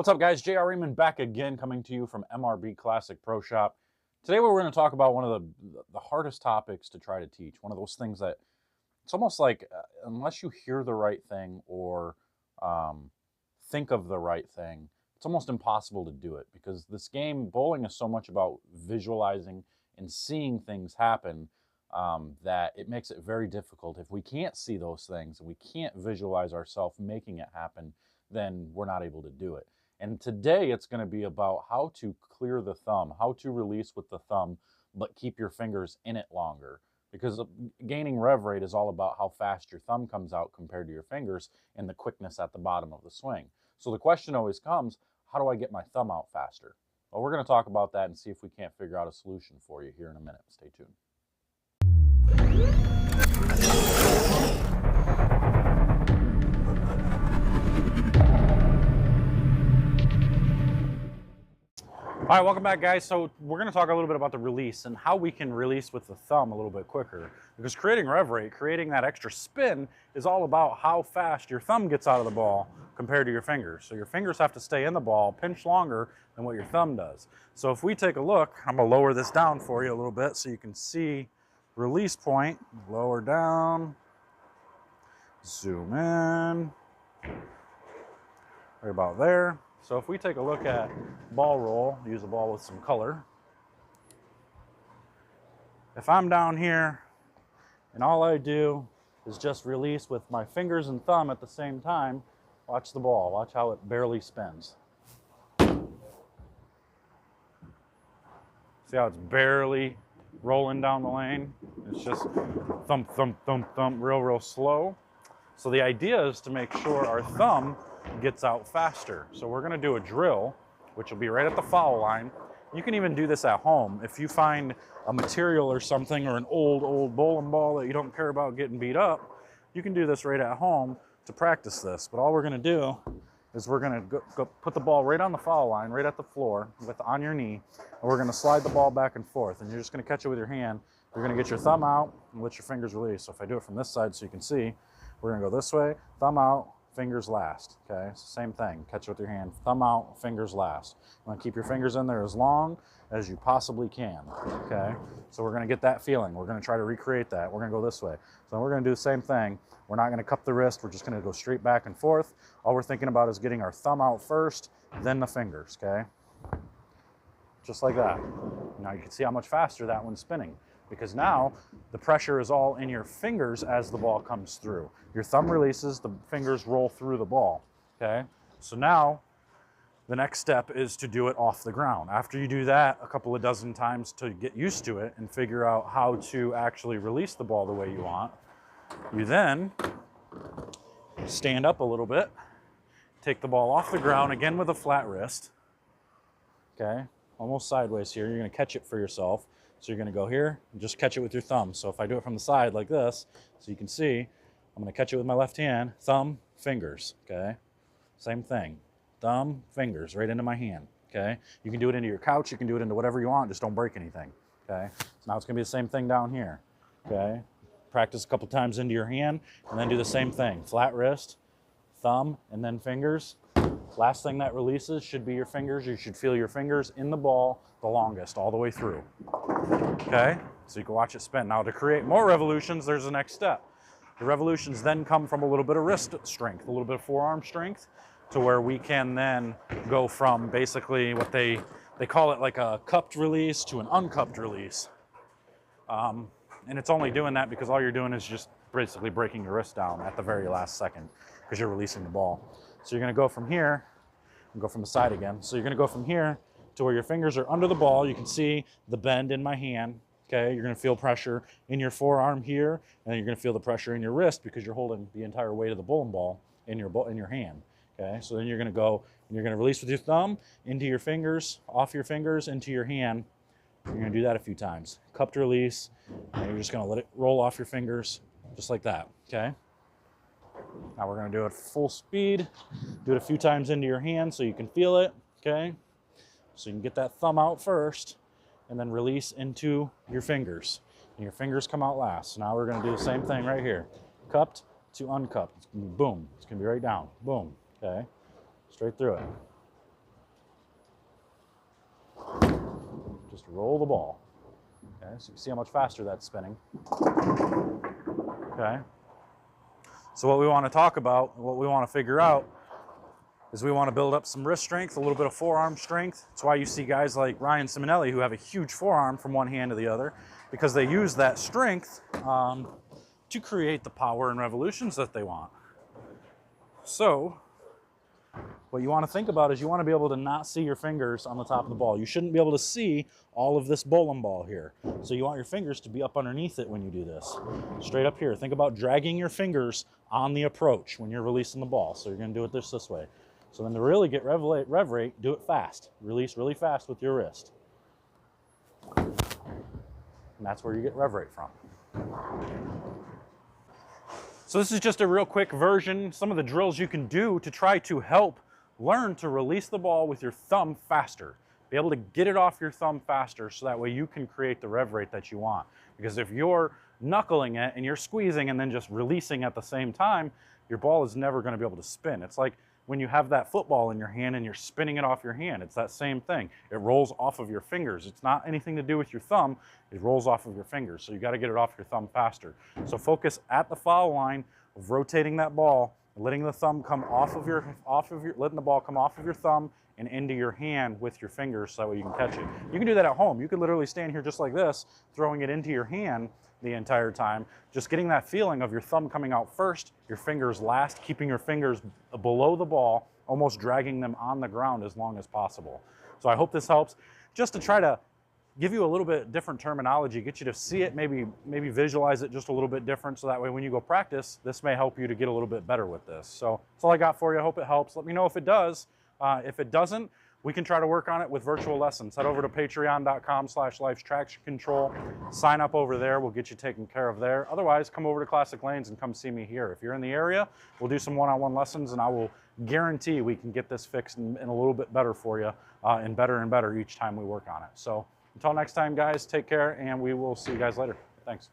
What's up, guys? Raymond back again, coming to you from MRB Classic Pro Shop. Today we're going to talk about one of the hardest topics to try to teach. One of those things that it's almost like unless you hear the right thing or think of the right thing, it's almost impossible to do it, because this game, bowling, is so much about visualizing and seeing things happen that it makes it very difficult. If we can't see those things and we can't visualize ourselves making it happen, then we're not able to do it. And today it's going to be about how to clear the thumb, how to release with the thumb, but keep your fingers in it longer. Because gaining rev rate is all about how fast your thumb comes out compared to your fingers and the quickness at the bottom of the swing. So the question always comes, how do I get my thumb out faster? Well, we're going to talk about that and see if we can't figure out a solution for you here in a minute. Stay tuned. All right, welcome back, guys. So we're going to talk a little bit about the release and how we can release with the thumb a little bit quicker. Because creating rev rate, creating that extra spin, is all about how fast your thumb gets out of the ball compared to your fingers. So your fingers have to stay in the ball, pinch longer than what your thumb does. So if we take a look, I'm going to lower this down for you a little bit so you can see release point. Lower down, zoom in, right about there. So if we take a look at ball roll, use a ball with some color. If I'm down here and all I do is just release with my fingers and thumb at the same time, watch the ball. Watch how it barely spins. See how it's barely rolling down the lane? It's just thump, thump, thump, thump, real slow. So the idea is to make sure our thumb gets out faster. So we're going to do a drill, which will be right at the foul line. You can even do this at home. If you find a material or something, or an old bowling ball that you don't care about getting beat up, you can do this right at home to practice this. But all we're going to do is we're going to go put the ball right on the foul line, right at the floor, on your knee, and we're going to slide the ball back and forth. And you're just going to catch it with your hand. You're going to get your thumb out and let your fingers release. So if I do it from this side so you can see, we're going to go this way, thumb out, fingers last, okay? It's the same thing. Catch it with your hand, thumb out, fingers last. You want to keep your fingers in there as long as you possibly can, okay? So we're going to get that feeling. We're going to try to recreate that. We're going to go this way. So we're going to do the same thing. We're not going to cup the wrist. We're just going to go straight back and forth. All we're thinking about is getting our thumb out first, then the fingers, okay? Just like that. Now you can see how much faster that one's spinning, because now the pressure is all in your fingers as the ball comes through. Your thumb releases, the fingers roll through the ball, okay? So now the next step is to do it off the ground. After you do that a couple of dozen times to get used to it and figure out how to actually release the ball the way you want, you then stand up a little bit, take the ball off the ground, again with a flat wrist, okay? Almost sideways here. You're going to catch it for yourself. So you're going to go here and just catch it with your thumb. So if I do it from the side like this, so you can see, I'm going to catch it with my left hand, thumb, fingers, okay? Same thing, thumb, fingers, right into my hand, okay? You can do it into your couch, you can do it into whatever you want, just don't break anything, okay? So now it's going to be the same thing down here, okay? Practice a couple times into your hand, and then do the same thing, flat wrist, thumb, and then fingers. Last thing that releases should be your fingers. You should feel your fingers in the ball the longest, all the way through. Okay? So you can watch it spin. Now to create more revolutions, there's the next step. The revolutions then come from a little bit of wrist strength, a little bit of forearm strength, to where we can then go from basically what they call it like a cupped release to an uncupped release. And it's only doing that because all you're doing is just basically breaking your wrist down at the very last second because you're releasing the ball. So you're going to go from here, and go from the side again. So you're going to go from here to where your fingers are under the ball. You can see the bend in my hand, okay? You're going to feel pressure in your forearm here, and then you're going to feel the pressure in your wrist because you're holding the entire weight of the bowling ball in your hand, okay? So then you're going to go, and you're going to release with your thumb into your fingers, off your fingers, into your hand. You're going to do that a few times. Cupped release, and you're just going to let it roll off your fingers just like that, okay? Now we're going to do it full speed. Do it a few times into your hand so you can feel it, okay? So you can get that thumb out first and then release into your fingers. And your fingers come out last. So now we're going to do the same thing right here. Cupped to uncupped. It's going to be boom. It's going to be right down. Boom. Okay? Straight through it. Just roll the ball. Okay, so you see how much faster that's spinning. Okay. So what we want to talk about, what we want to figure out, is we want to build up some wrist strength, a little bit of forearm strength. That's why you see guys like Ryan Simonelli who have a huge forearm from one hand to the other, because they use that strength to create the power and revolutions that they want. So what you want to think about is you want to be able to not see your fingers on the top of the ball. You shouldn't be able to see all of this bowling ball here. So you want your fingers to be up underneath it when you do this. Straight up here. Think about dragging your fingers on the approach when you're releasing the ball. So you're going to do it this way. So then to really get rev rate, do it fast. Release really fast with your wrist. And that's where you get rev rate from. So this is just a real quick version, some of the drills you can do to try to help learn to release the ball with your thumb faster. Be able to get it off your thumb faster so that way you can create the rev rate that you want. Because if you're knuckling it and you're squeezing and then just releasing at the same time, your ball is never going to be able to spin. It's like when you have that football in your hand and you're spinning it off your hand. It's that same thing. It rolls off of your fingers. It's not anything to do with your thumb. It rolls off of your fingers. So you got to get it off your thumb faster. So focus at the foul line of rotating that ball, letting the thumb come letting the ball come off of your thumb and into your hand with your fingers so that way you can catch it. You can do that at home. You could literally stand here just like this, throwing it into your hand the entire time, just getting that feeling of your thumb coming out first, your fingers last, keeping your fingers below the ball, almost dragging them on the ground as long as possible. So I hope this helps, just to try to give you a little bit different terminology, get you to see it, maybe visualize it just a little bit different, so that way when you go practice, this may help you to get a little bit better with this. So that's all I got for you. I hope it helps. Let me know if it does. If it doesn't, we can try to work on it with virtual lessons. Head over to patreon.com/life's traction control. Sign up over there. We'll get you taken care of there. Otherwise, come over to Classic Lanes and come see me here. If you're in the area, we'll do some one-on-one lessons, and I will guarantee we can get this fixed and a little bit better for you, and better each time we work on it. So until next time, guys, take care, and we will see you guys later. Thanks.